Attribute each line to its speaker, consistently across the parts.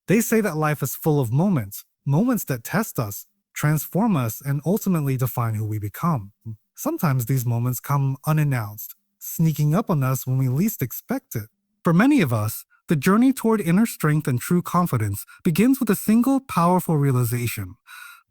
Speaker 1: They say that life is full of moments, moments that test us, transform us, and ultimately define who we become. Sometimes these moments come unannounced, sneaking up on us when we least expect it. For many of us, the journey toward inner strength and true confidence begins with a single powerful realization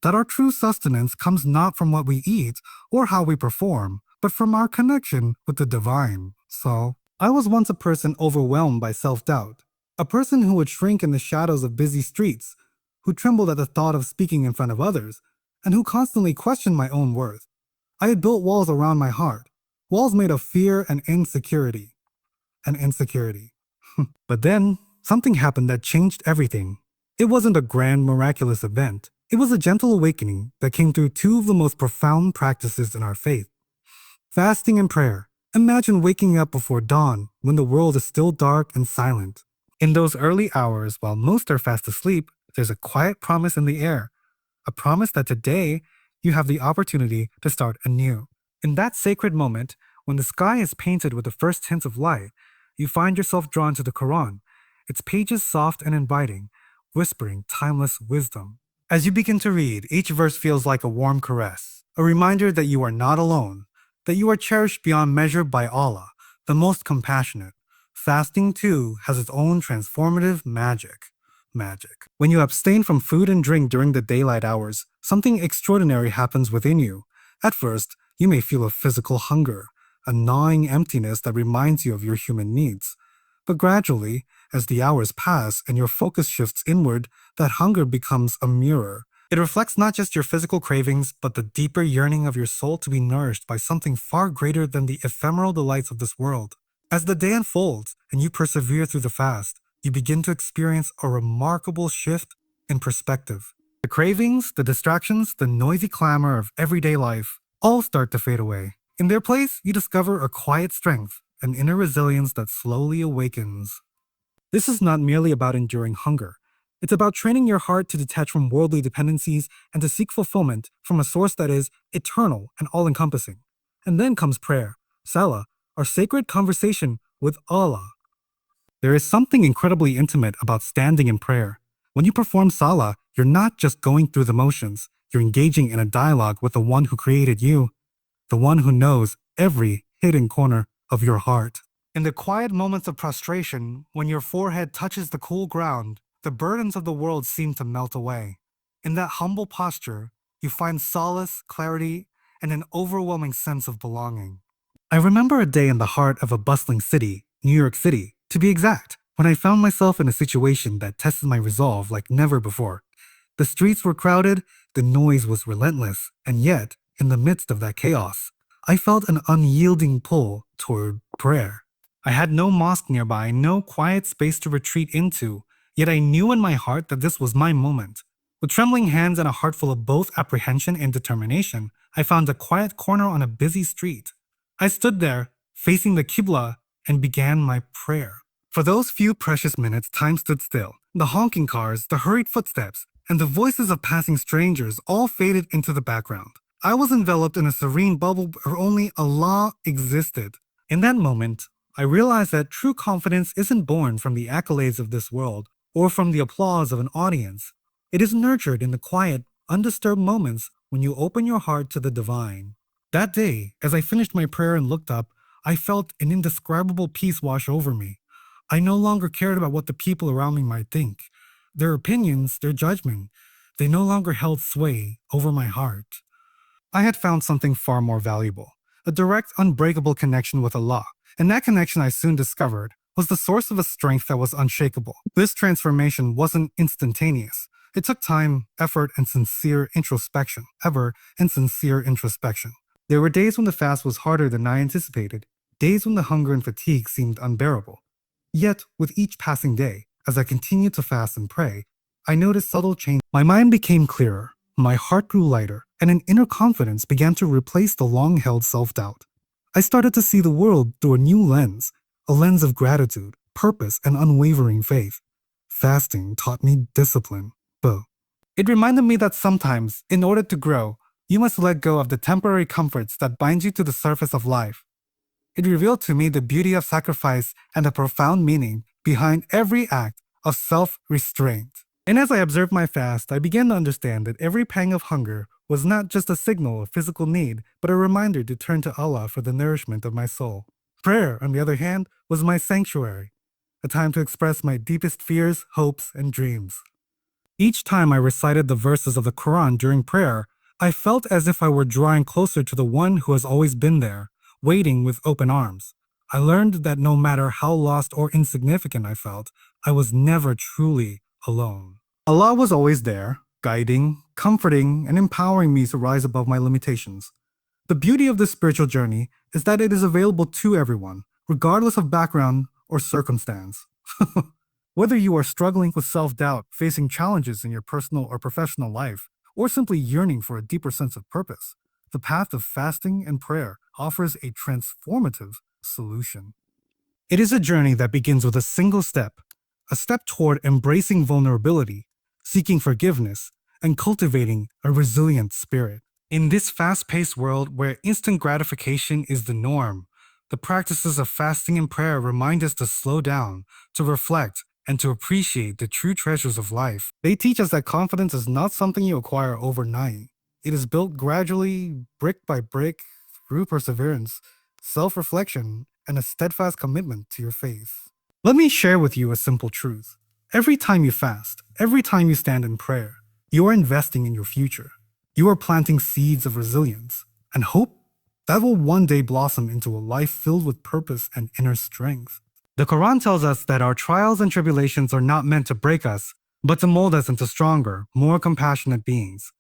Speaker 1: that our true sustenance comes not from what we eat or how we perform, but from our connection with the divine. So, I was once a person overwhelmed by self-doubt, a person who would shrink in the shadows of busy streets, who trembled at the thought of speaking in front of others, and who constantly questioned my own worth. I had built walls around my heart, walls made of fear and insecurity. But then, something happened that changed everything. It wasn't a grand, miraculous event. It was a gentle awakening that came through two of the most profound practices in our faith: fasting and prayer. Imagine waking up before dawn when the world is still dark and silent. In those early hours, while most are fast asleep, there's a quiet promise in the air. A promise that today you have the opportunity to start anew. In that sacred moment, when the sky is painted with the first hints of light, you find yourself drawn to the Quran, its pages soft and inviting, whispering timeless wisdom. As you begin to read, each verse feels like a warm caress, a reminder that you are not alone, that you are cherished beyond measure by Allah, the most compassionate. Fasting, too, has its own transformative magic. When you abstain from food and drink during the daylight hours, something extraordinary happens within you. At first, you may feel a physical hunger, a gnawing emptiness that reminds you of your human needs. But gradually, as the hours pass and your focus shifts inward, that hunger becomes a mirror. It reflects not just your physical cravings, but the deeper yearning of your soul to be nourished by something far greater than the ephemeral delights of this world. As the day unfolds and you persevere through the fast, you begin to experience a remarkable shift in perspective. The cravings, the distractions, the noisy clamor of everyday life all start to fade away. In their place, you discover a quiet strength, an inner resilience that slowly awakens. This is not merely about enduring hunger. It's about training your heart to detach from worldly dependencies and to seek fulfillment from a source that is eternal and all-encompassing. And then comes prayer, Salah, our sacred conversation with Allah. There is something incredibly intimate about standing in prayer. When you perform Salah, you're not just going through the motions, you're engaging in a dialogue with the one who created you, the one who knows every hidden corner of your heart. In the quiet moments of prostration, when your forehead touches the cool ground, the burdens of the world seem to melt away. In that humble posture, you find solace, clarity, and an overwhelming sense of belonging. I remember a day in the heart of a bustling city, New York City, to be exact, when I found myself in a situation that tested my resolve like never before. The streets were crowded, the noise was relentless, and yet, in the midst of that chaos, I felt an unyielding pull toward prayer. I had no mosque nearby, no quiet space to retreat into, yet I knew in my heart that this was my moment. With trembling hands and a heart full of both apprehension and determination, I found a quiet corner on a busy street. I stood there, facing the Qibla, and began my prayer. For those few precious minutes, time stood still. The honking cars, the hurried footsteps, and the voices of passing strangers all faded into the background. I was enveloped in a serene bubble where only Allah existed. In that moment, I realized that true confidence isn't born from the accolades of this world or from the applause of an audience. It is nurtured in the quiet, undisturbed moments when you open your heart to the divine. That day, as I finished my prayer and looked up, I felt an indescribable peace wash over me. I no longer cared about what the people around me might think. Their opinions, their judgment, they no longer held sway over my heart. I had found something far more valuable, a direct, unbreakable connection with Allah, and that connection I soon discovered was the source of a strength that was unshakable. This transformation wasn't instantaneous. It took time, effort, and sincere introspection. There were days when the fast was harder than I anticipated, days when the hunger and fatigue seemed unbearable. Yet, with each passing day, as I continued to fast and pray, I noticed subtle change. My mind became clearer, my heart grew lighter, and an inner confidence began to replace the long-held self-doubt. I started to see the world through a new lens, a lens of gratitude, purpose, and unwavering faith. Fasting taught me discipline. It reminded me that sometimes, in order to grow, you must let go of the temporary comforts that bind you to the surface of life. It revealed to me the beauty of sacrifice and the profound meaning behind every act of self-restraint. And as I observed my fast, I began to understand that every pang of hunger was not just a signal of physical need, but a reminder to turn to Allah for the nourishment of my soul. Prayer, on the other hand, was my sanctuary, a time to express my deepest fears, hopes, and dreams. Each time I recited the verses of the Quran during prayer, I felt as if I were drawing closer to the one who has always been there, waiting with open arms. I learned that no matter how lost or insignificant I felt, I was never truly alone. Allah was always there, guiding, comforting, and empowering me to rise above my limitations. The beauty of this spiritual journey is that it is available to everyone, regardless of background or circumstance. Whether you are struggling with self-doubt, facing challenges in your personal or professional life, or simply yearning for a deeper sense of purpose, the path of fasting and prayer offers a transformative solution. It is a journey that begins with a single step, a step toward embracing vulnerability, seeking forgiveness, and cultivating a resilient spirit. In this fast-paced world where instant gratification is the norm, the practices of fasting and prayer remind us to slow down, to reflect, and to appreciate the true treasures of life. They teach us that confidence is not something you acquire overnight. It is built gradually, brick by brick, through perseverance, self-reflection, and a steadfast commitment to your faith. Let me share with you a simple truth. Every time you fast, every time you stand in prayer, you are investing in your future. You are planting seeds of resilience and hope that will one day blossom into a life filled with purpose and inner strength. The Quran tells us that our trials and tribulations are not meant to break us, but to mold us into stronger, more compassionate beings.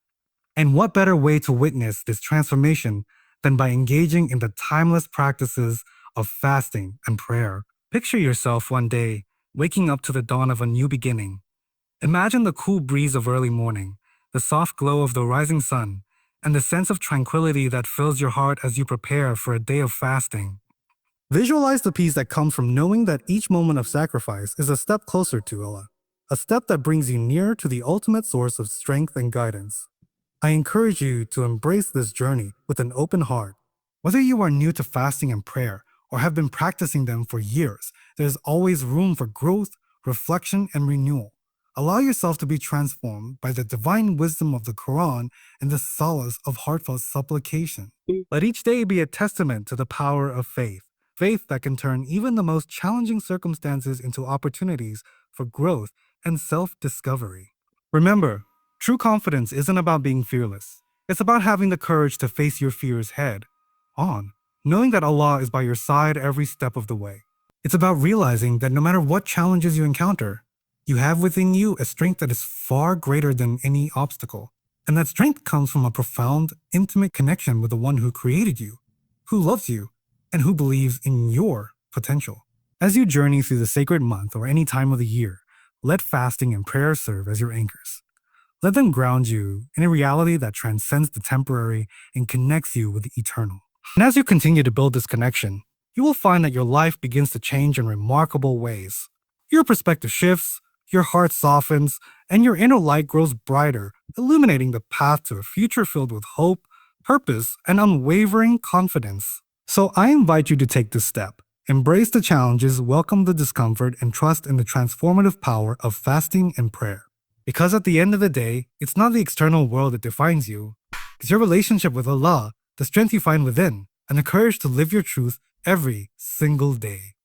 Speaker 1: And what better way to witness this transformation than by engaging in the timeless practices of fasting and prayer? Picture yourself one day, waking up to the dawn of a new beginning. Imagine the cool breeze of early morning, the soft glow of the rising sun, and the sense of tranquility that fills your heart as you prepare for a day of fasting. Visualize the peace that comes from knowing that each moment of sacrifice is a step closer to Allah, a step that brings you nearer to the ultimate source of strength and guidance. I encourage you to embrace this journey with an open heart. Whether you are new to fasting and prayer or have been practicing them for years, there is always room for growth, reflection, and renewal. Allow yourself to be transformed by the divine wisdom of the Quran and the solace of heartfelt supplication. Let each day be a testament to the power of faith. Faith that can turn even the most challenging circumstances into opportunities for growth and self-discovery. Remember, true confidence isn't about being fearless. It's about having the courage to face your fears head on, knowing that Allah is by your side every step of the way. It's about realizing that no matter what challenges you encounter, you have within you a strength that is far greater than any obstacle. And that strength comes from a profound, intimate connection with the one who created you, who loves you, and who believes in your potential. As you journey through the sacred month or any time of the year, let fasting and prayer serve as your anchors. Let them ground you in a reality that transcends the temporary and connects you with the eternal. And as you continue to build this connection, you will find that your life begins to change in remarkable ways. Your perspective shifts, your heart softens, and your inner light grows brighter, illuminating the path to a future filled with hope, purpose, and unwavering confidence. So I invite you to take this step. Embrace the challenges, welcome the discomfort, and trust in the transformative power of fasting and prayer. Because at the end of the day, it's not the external world that defines you. It's your relationship with Allah, the strength you find within, and the courage to live your truth every single day.